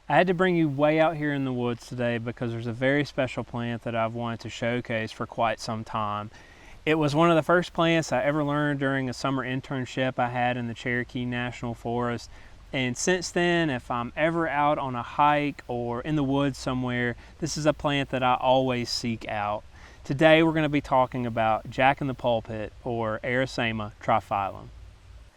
I had to bring you way out here in the woods today because there's a very special plant that I've wanted to showcase for quite some time. It was one of the first plants I ever learned during a summer internship I had in the Cherokee National Forest. And since then, if I'm ever out on a hike or in the woods somewhere, this is a plant that I always seek out. Today we're going to be talking about Jack-in-the-Pulpit, or Erythema triphyllum.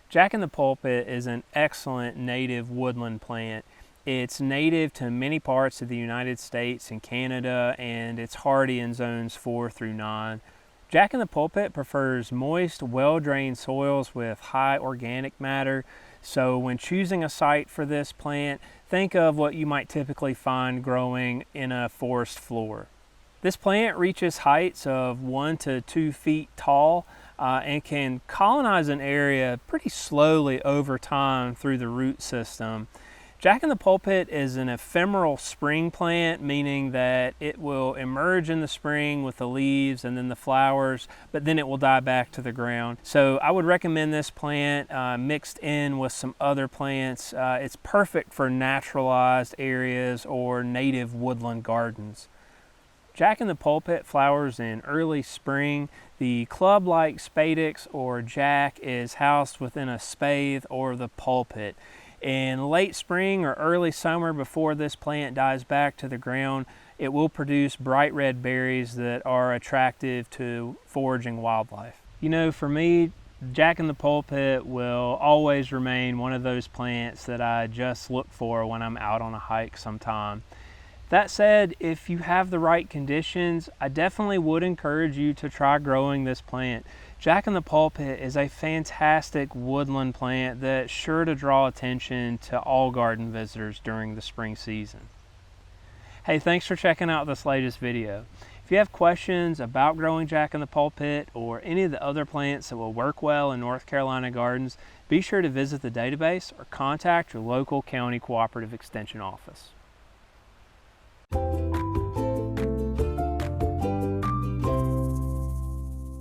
Jack-in-the-Pulpit is an excellent native woodland plant. It's native to many parts of the United States and Canada, and it's hardy in zones 4 through 9. Jack-in-the-Pulpit prefers moist, well-drained soils with high organic matter. So when choosing a site for this plant, think of what you might typically find growing in a forest floor. This plant reaches heights of 1 to 2 feet tall and can colonize an area pretty slowly over time through the root system. Jack-in-the-Pulpit is an ephemeral spring plant, meaning that it will emerge in the spring with the leaves and then the flowers, but then it will die back to the ground. So I would recommend this plant mixed in with some other plants. It's perfect for naturalized areas or native woodland gardens. Jack-in-the-Pulpit flowers in early spring. The club-like spadix or jack is housed within a spathe or the pulpit. In late spring or early summer, before this plant dies back to the ground, it will produce bright red berries that are attractive to foraging wildlife. You know, for me, Jack-in-the-Pulpit will always remain one of those plants that I just look for when I'm out on a hike sometime. That said, if you have the right conditions, I definitely would encourage you to try growing this plant. Jack-in-the-Pulpit is a fantastic woodland plant that's sure to draw attention to all garden visitors during the spring season. Hey, thanks for checking out this latest video. If you have questions about growing Jack-in-the-Pulpit or any of the other plants that will work well in North Carolina gardens, be sure to visit the database or contact your local county cooperative extension office.